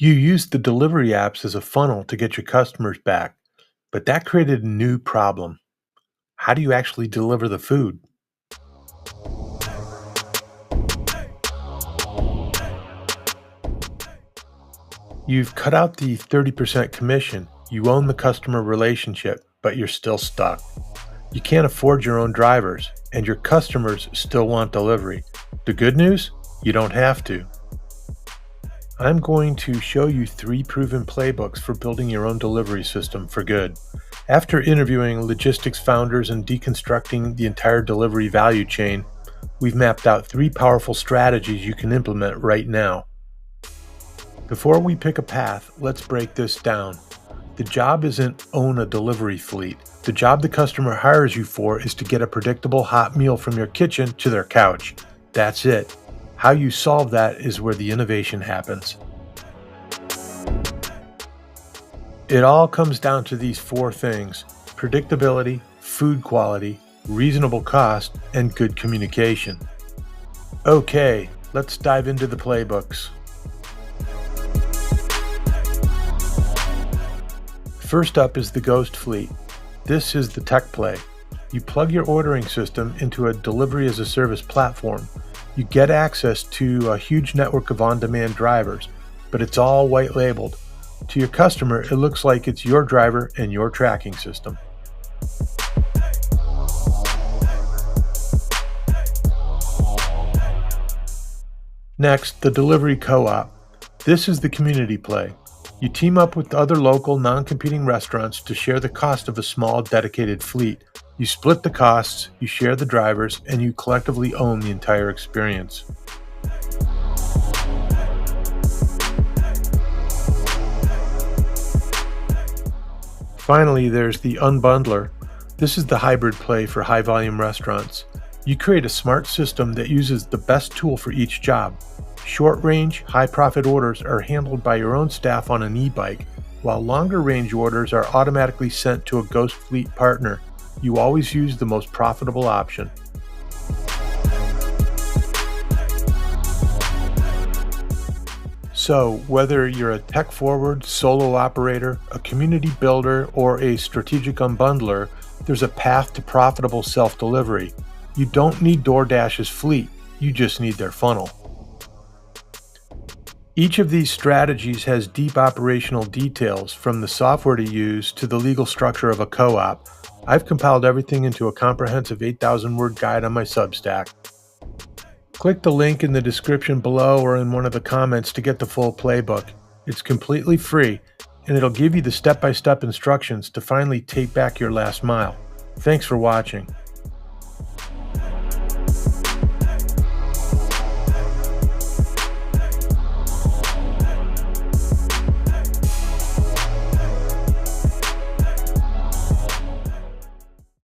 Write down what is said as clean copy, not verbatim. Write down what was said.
You used the delivery apps as a funnel to get your customers back, but that created a new problem. How do you actually deliver the food? You've cut out the 30% commission. You own the customer relationship, but you're still stuck. You can't afford your own drivers, and your customers still want delivery. The good news? You don't have to. I'm going to show you 3 proven playbooks for building your own delivery system for good. After interviewing logistics founders and deconstructing the entire delivery value chain, we've mapped out 3 powerful strategies you can implement right now. Before we pick a path, let's break this down. The job isn't own a delivery fleet. The job the customer hires you for is to get a predictable hot meal from your kitchen to their couch. That's it. How you solve that is where the innovation happens. It all comes down to these 4 things: predictability, food quality, reasonable cost, and good communication. Okay, let's dive into the playbooks. First up is the Ghost Fleet. This is the tech play. You plug your ordering system into a delivery as a service platform. You get access to a huge network of on-demand drivers, but it's all white labeled. To your customer, it looks like it's your driver and your tracking system. Next, the Delivery Co-op. This is the community play. You team up with other local, non-competing restaurants to share the cost of a small, dedicated fleet. You split the costs, you share the drivers, and you collectively own the entire experience. Finally, there's the Unbundler. This is the hybrid play for high-volume restaurants. You create a smart system that uses the best tool for each job. Short-range, high-profit orders are handled by your own staff on an e-bike, while longer-range orders are automatically sent to a Ghost Fleet partner. You always use the most profitable option. So, whether you're a tech-forward solo operator, a community builder, or a strategic unbundler, there's a path to profitable self-delivery. You don't need DoorDash's fleet, you just need their funnel. Each of these strategies has deep operational details, from the software to use to the legal structure of a co-op. I've compiled everything into a comprehensive 8,000-word guide on my Substack. Click the link in the description below or in one of the comments to get the full playbook. It's completely free, and it'll give you the step-by-step instructions to finally take back your last mile. Thanks for watching.